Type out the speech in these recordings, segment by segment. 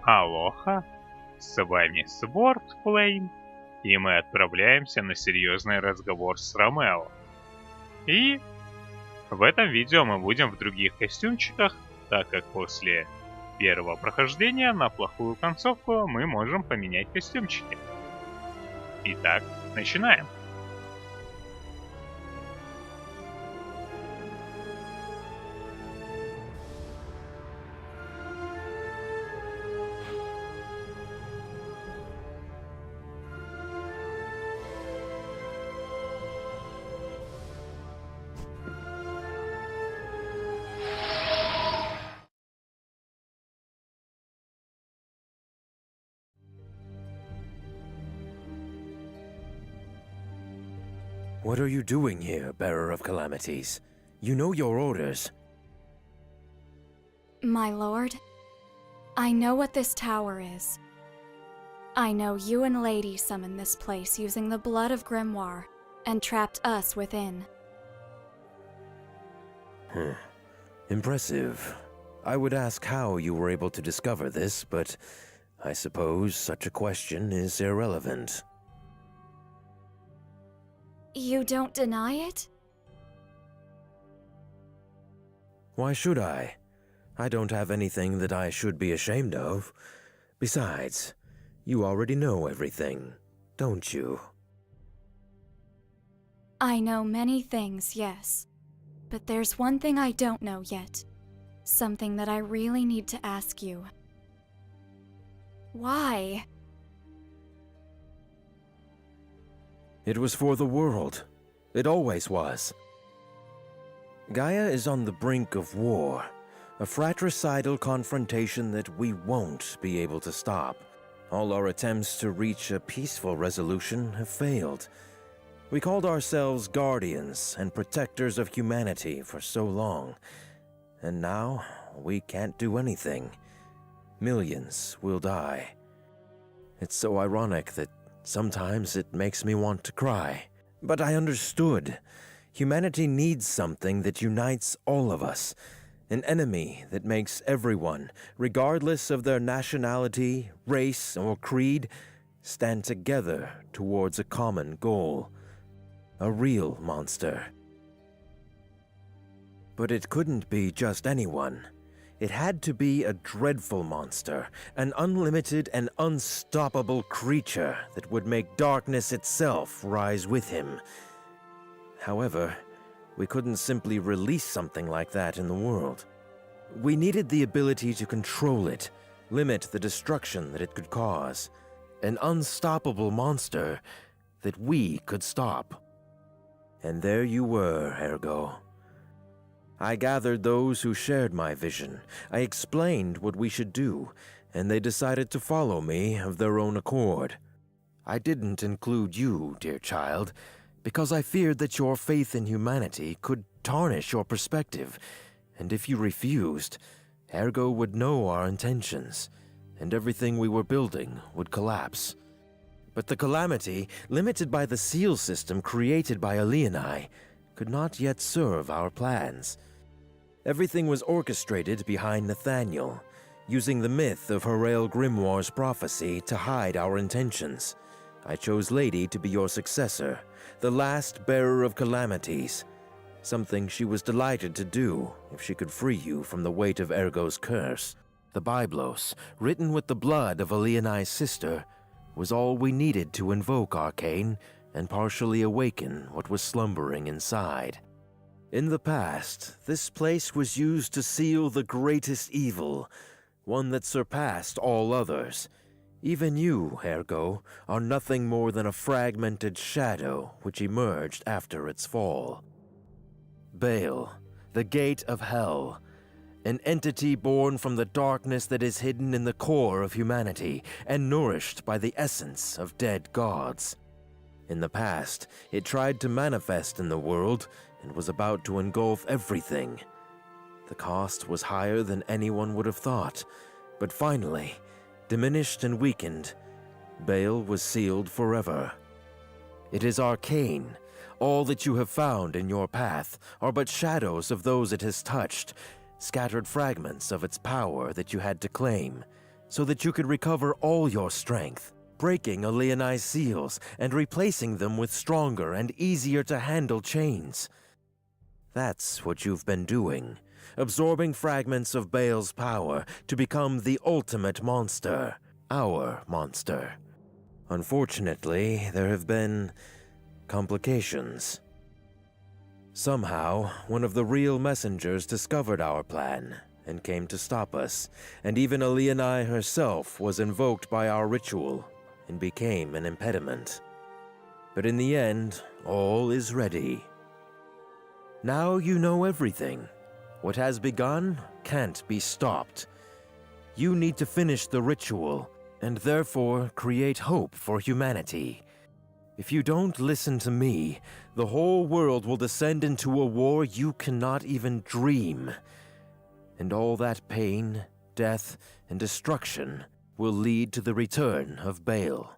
Алоха, с вами Swordflame, и мы отправляемся на серьезный разговор с Ромео. И в этом видео мы будем в других костюмчиках, так как после первого прохождения на плохую концовку мы можем поменять костюмчики. Итак, начинаем. What are you doing here, bearer of calamities? You know your orders. My lord, I know what this tower is. I know you and Lady summoned this place using the blood of Grimoire and trapped us within. Impressive. I would ask how you were able to discover this, but I suppose such a question is irrelevant. You don't deny it? Why should I? I don't have anything that I should be ashamed of. Besides, you already know everything, don't you? I know many things, yes. But there's one thing I don't know yet. Something that I really need to ask you. Why? It was for the world. It always was. Gaia is on the brink of war, a fratricidal confrontation that we won't be able to stop. All our attempts to reach a peaceful resolution have failed. We called ourselves guardians and protectors of humanity for so long, and now we can't do anything. Millions will die. It's so ironic that sometimes it makes me want to cry. But I understood. Humanity needs something that unites all of us. An enemy that makes everyone, regardless of their nationality, race, or creed, stand together towards a common goal. A real monster. But it couldn't be just anyone. It had to be a dreadful monster, an unlimited and unstoppable creature that would make darkness itself rise with him. However, we couldn't simply release something like that in the world. We needed the ability to control it, limit the destruction that it could cause. An unstoppable monster that we could stop. And there you were, Ergo. I gathered those who shared my vision. I explained what we should do, and they decided to follow me of their own accord. I didn't include you, dear child, because I feared that your faith in humanity could tarnish your perspective, and if you refused, Ergo would know our intentions, and everything we were building would collapse. But the calamity, limited by the seal system created by Alienai, could not yet serve our plans. Everything was orchestrated behind Nathaniel, using the myth of Harael Grimoire's prophecy to hide our intentions. I chose Lady to be your successor, the last bearer of calamities, something she was delighted to do if she could free you from the weight of Ergo's curse. The Byblos, written with the blood of Alienai's sister, was all we needed to invoke Arcane and partially awaken what was slumbering inside. In the past, this place was used to seal the greatest evil, one that surpassed all others. Even you, Ergo, are nothing more than a fragmented shadow which emerged after its fall. Baal, the gate of hell, an entity born from the darkness that is hidden in the core of humanity and nourished by the essence of dead gods. In the past, it tried to manifest in the world and was about to engulf everything. The cost was higher than anyone would have thought, but finally, diminished and weakened, Baal was sealed forever. It is arcane. All that you have found in your path are but shadows of those it has touched, scattered fragments of its power that you had to claim, so that you could recover all your strength, breaking Leoni's seals and replacing them with stronger and easier to handle chains. That's what you've been doing, absorbing fragments of Baal's power to become the ultimate monster, our monster. Unfortunately, there have been complications. Somehow, one of the real messengers discovered our plan and came to stop us, and even Leoni herself was invoked by our ritual and became an impediment. But in the end, all is ready. Now you know everything. What has begun can't be stopped. You need to finish the ritual, and therefore create hope for humanity. If you don't listen to me, the whole world will descend into a war you cannot even dream. And all that pain, death, and destruction will lead to the return of Baal.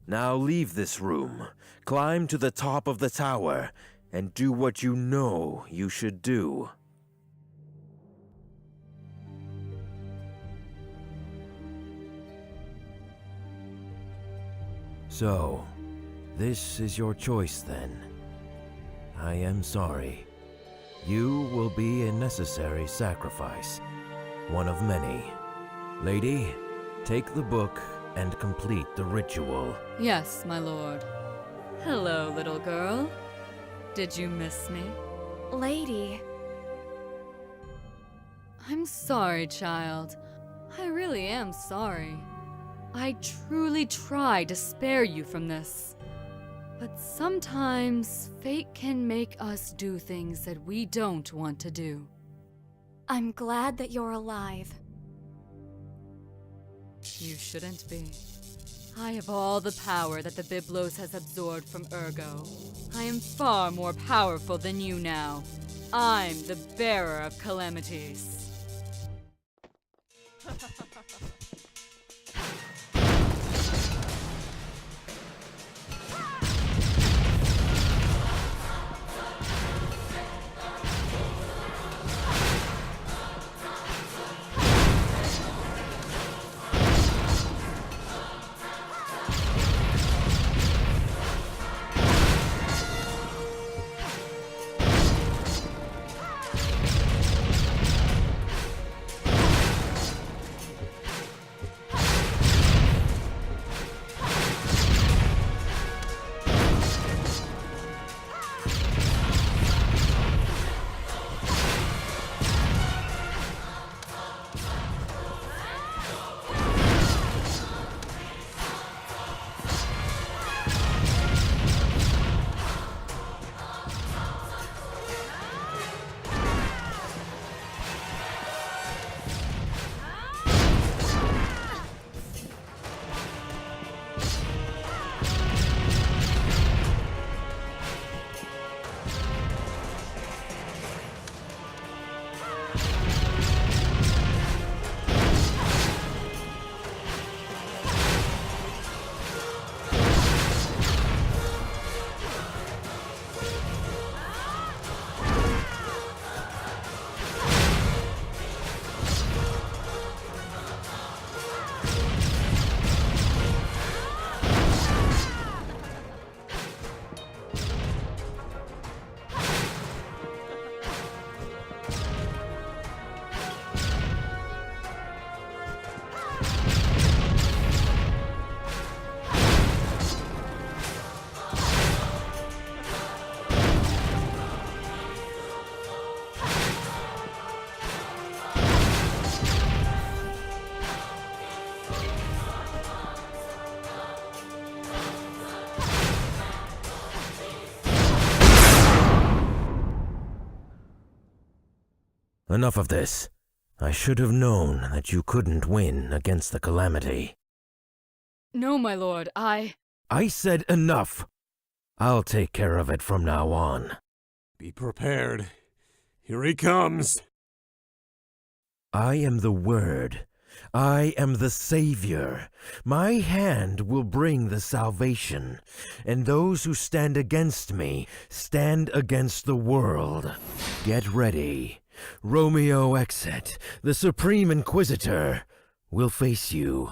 Now leave this room, climb to the top of the tower, and do what you know you should do. So, this is your choice then. I am sorry. You will be a necessary sacrifice, one of many. Lady, take the book and complete the ritual. Yes, my lord. Hello, little girl. Did you miss me? Lady. I'm sorry, child. I really am sorry. I truly tried to spare you from this. But sometimes fate can make us do things that we don't want to do. I'm glad that you're alive. You shouldn't be. I have all the power that the Byblos has absorbed from Ergo. I am far more powerful than you now. I'm the bearer of calamities. Enough of this. I should have known that you couldn't win against the Calamity. No, my lord, I said enough! I'll take care of it from now on. Be prepared. Here he comes. I am the Word. I am the Savior. My hand will bring the salvation, and those who stand against me stand against the world. Get ready. Romeo Exet, the Supreme Inquisitor, will face you.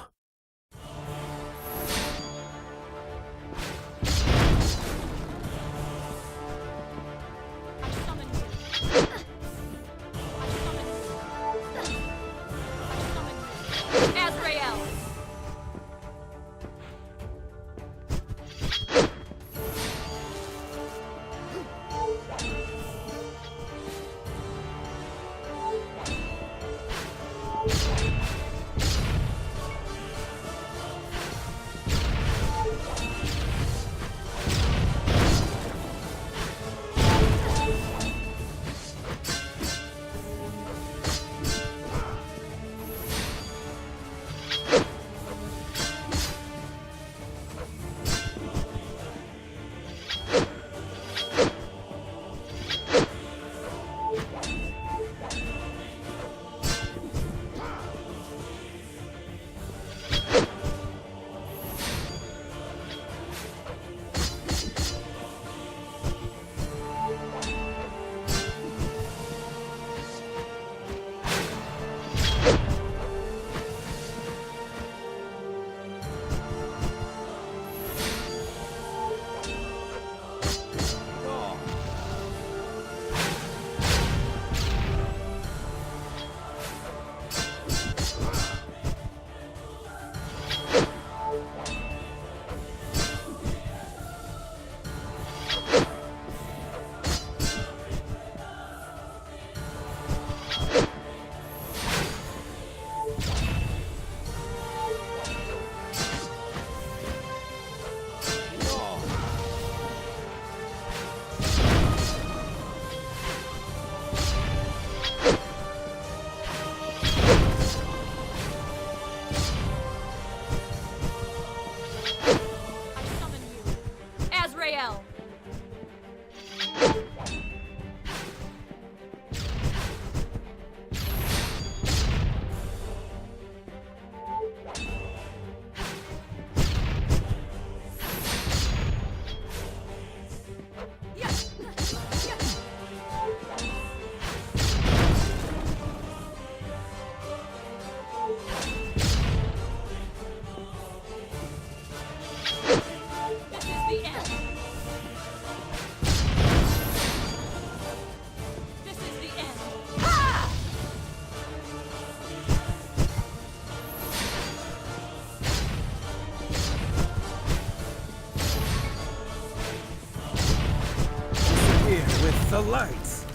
The lights.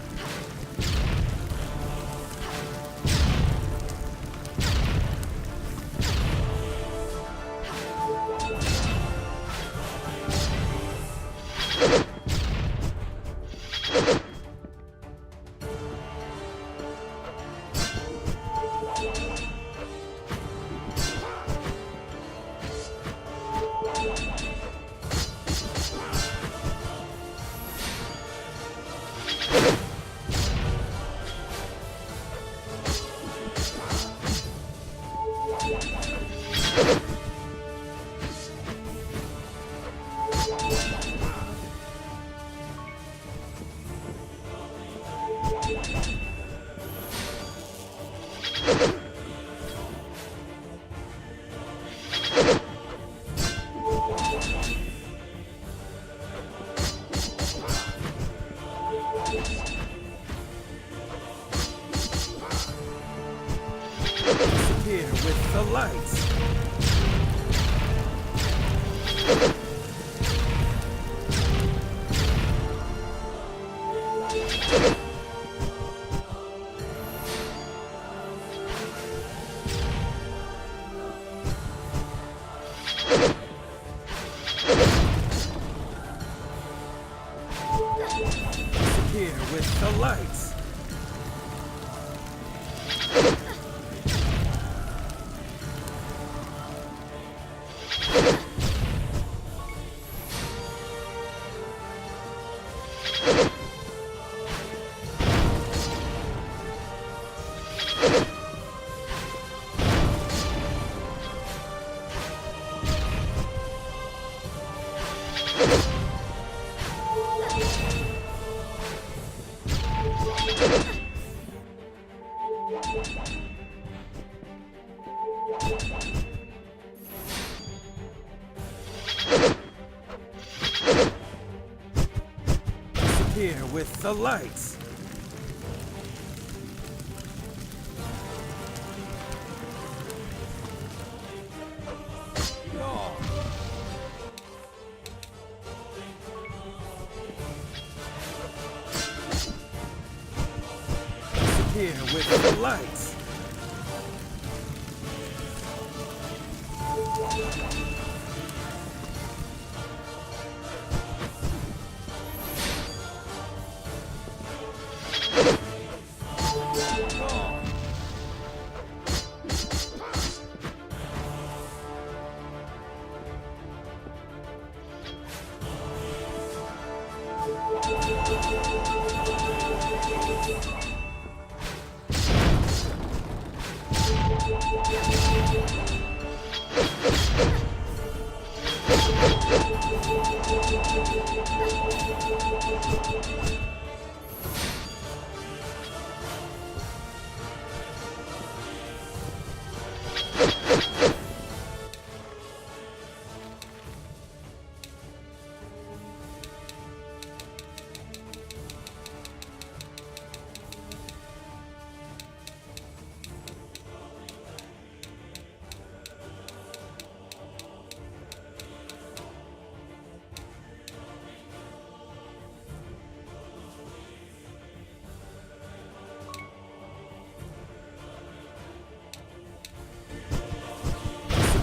Disappear with the lights. Disappear with the lights. Disappear with the lights. Disappear with the lights.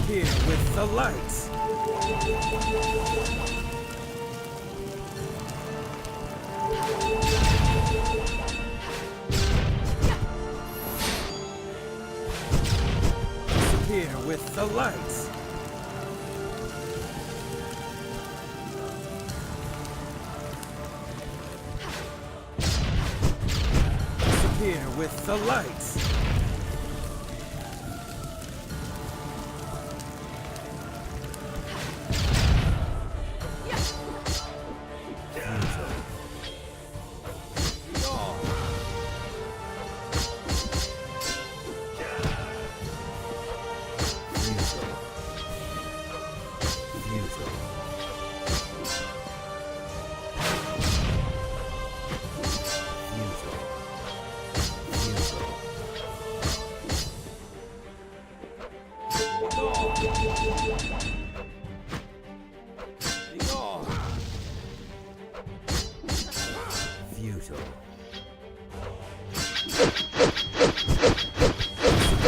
Here with the lights. Here with the lights. Here with the lights.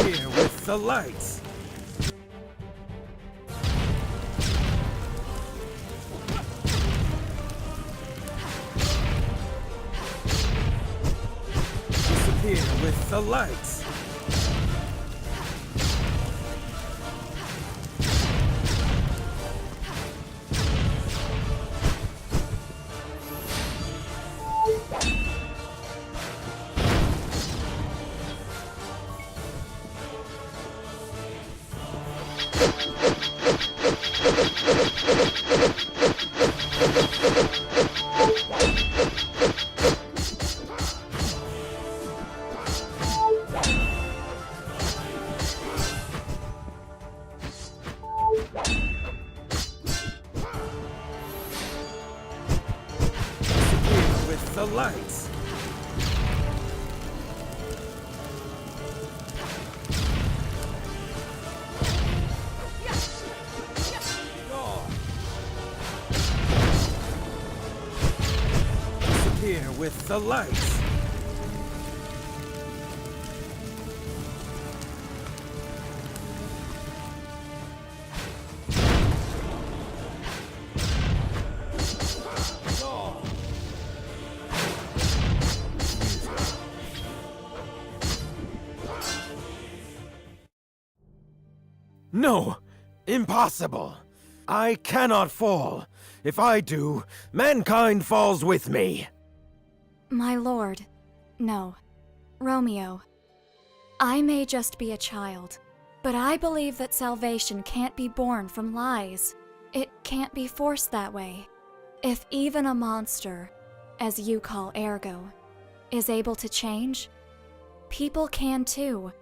Here with the lights. Disappear with the lights. The lights. Disappear with the lights. No! Impossible! I cannot fall. If I do, mankind falls with me. My lord, no. Romeo, I may just be a child, but I believe that salvation can't be born from lies. It can't be forced that way. If even a monster, as you call Ergo, is able to change, people can too.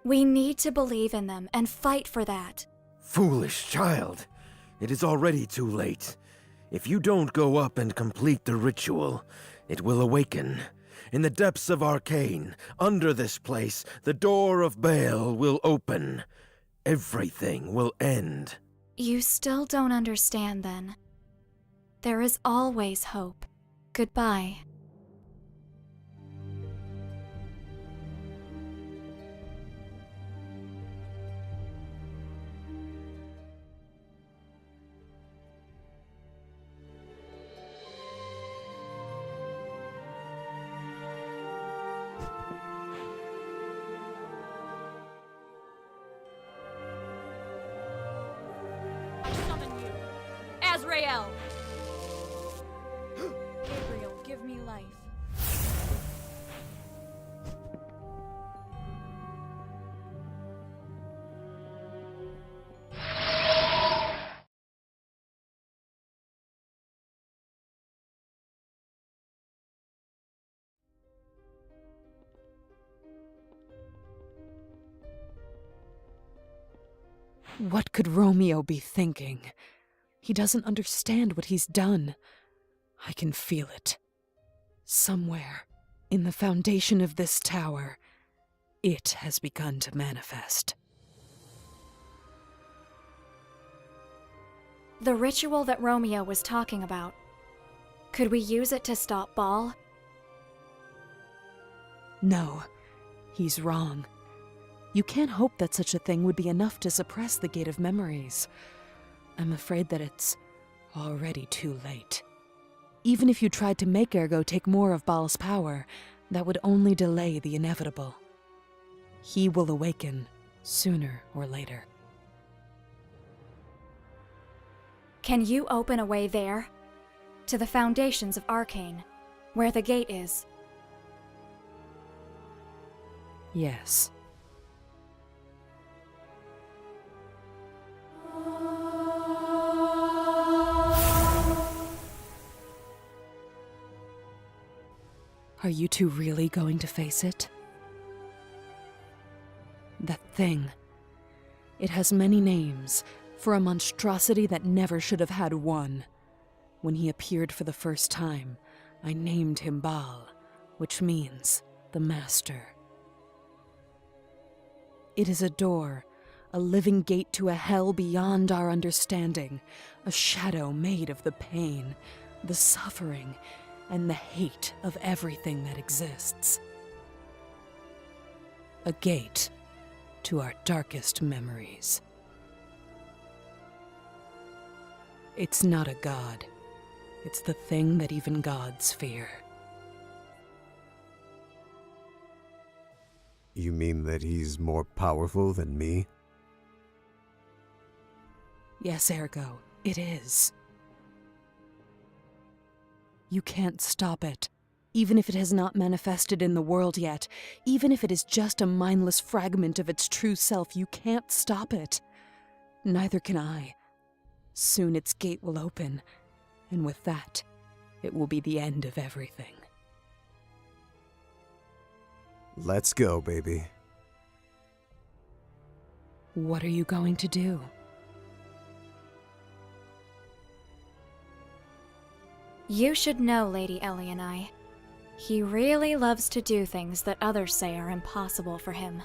We need to believe in them and fight for that. Foolish child. It is already too late. If you don't go up and complete the ritual, it will awaken. In the depths of Arcane, under this place, the door of Baal will open. Everything will end. You still don't understand then. There is always hope. Goodbye. I summon you, Azrael! Gabriel, give me life. What could Romeo be thinking? He doesn't understand what he's done. I can feel it. Somewhere, in the foundation of this tower, it has begun to manifest. The ritual that Romeo was talking about. Could we use it to stop Baal? No, he's wrong. You can't hope that such a thing would be enough to suppress the Gate of Memories. I'm afraid that it's already too late. Even if you tried to make Ergo take more of Baal's power, that would only delay the inevitable. He will awaken sooner or later. Can you open a way there? To the foundations of Arcane, where the gate is. Yes. Are you two really going to face it? That thing. It has many names, for a monstrosity that never should have had one. When he appeared for the first time, I named him Baal, which means the Master. It is a door, a living gate to a hell beyond our understanding, a shadow made of the pain, the suffering, and the hate of everything that exists. A gate to our darkest memories. It's not a god. It's the thing that even gods fear. You mean that he's more powerful than me? Yes, Ergo, it is. You can't stop it, even if it has not manifested in the world yet, even if it is just a mindless fragment of its true self, you can't stop it. Neither can I. Soon its gate will open, and with that, it will be the end of everything. Let's go, baby. What are you going to do? You should know, Lady Ellie and I. He really loves to do things that others say are impossible for him.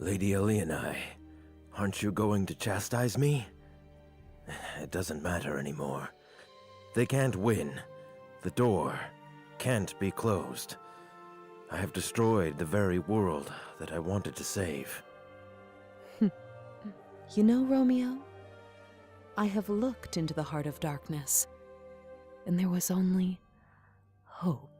Lady Ellie and I, aren't you going to chastise me? It doesn't matter anymore. They can't win. The door can't be closed. I have destroyed the very world that I wanted to save. You know, Romeo, I have looked into the heart of darkness, and there was only hope.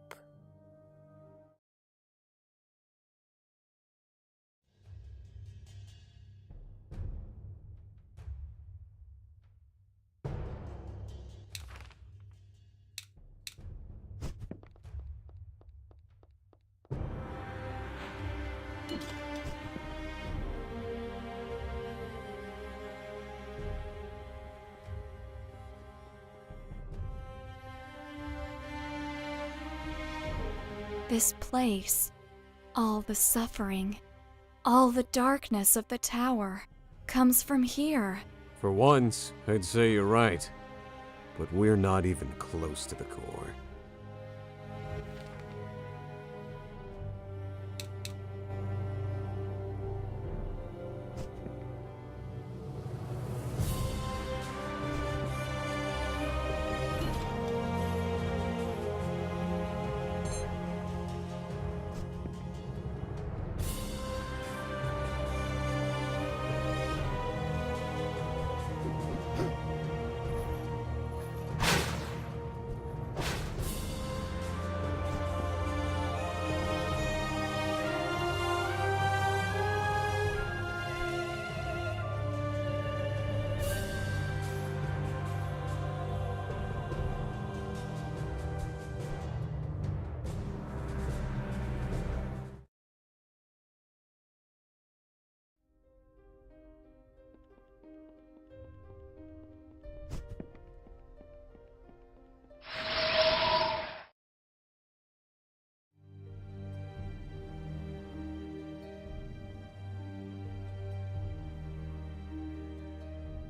This place, All the suffering, all the darkness of the tower comes from here. For once, I'd say you're right. But we're not even close to the core.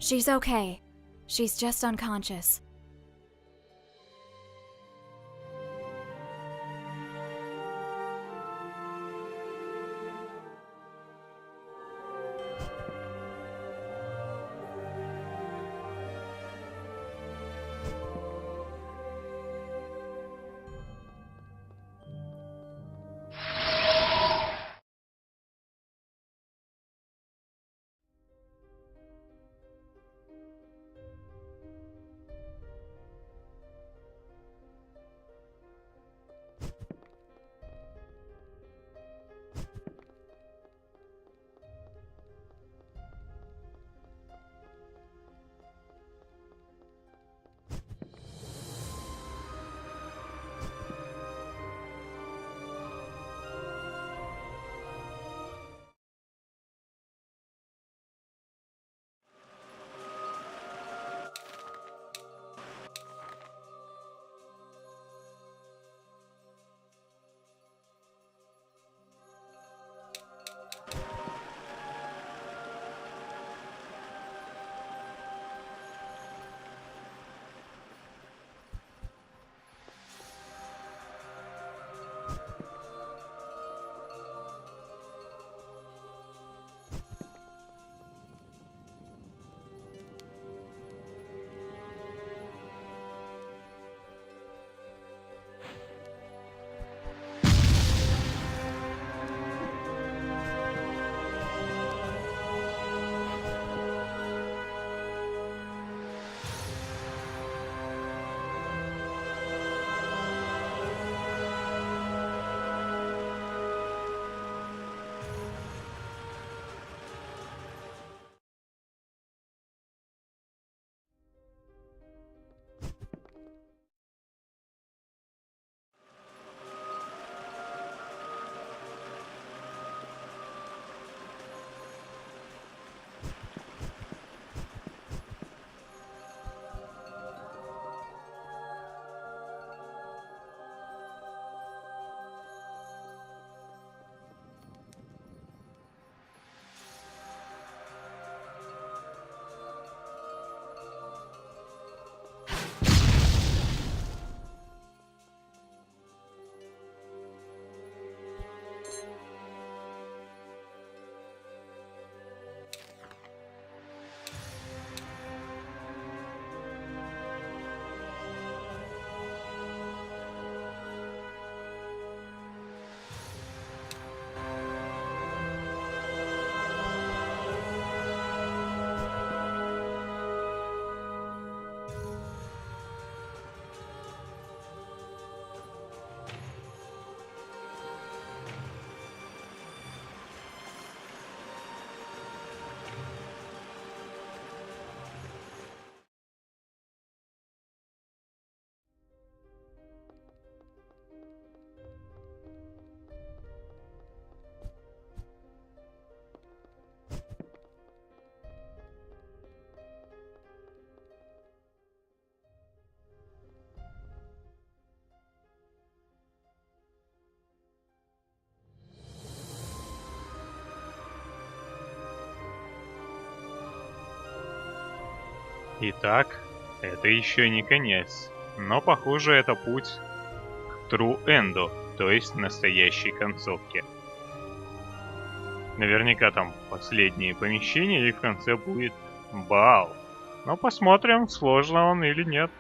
She's okay. She's just unconscious. Итак, это еще не конец, но похоже это путь к true end, то есть настоящей концовке. Наверняка там последние помещения и в конце будет бал. Но посмотрим, сложно он или нет.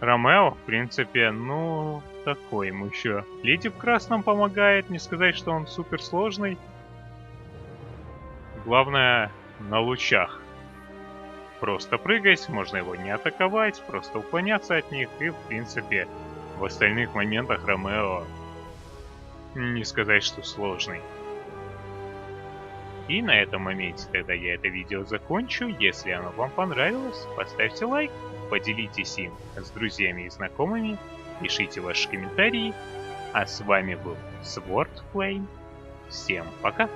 Ромео, в принципе, ну, такой ему еще. Леди в красном помогает, не сказать, что он супер сложный. Главное, на лучах. Просто прыгать, можно его не атаковать, просто уклоняться от них. И, в принципе, в остальных моментах Ромео, не сказать, что сложный. И на этом моменте тогда я это видео закончу. Если оно вам понравилось, поставьте лайк, поделитесь им с друзьями и знакомыми, пишите ваши комментарии. А с вами был Sword Flame. Всем пока!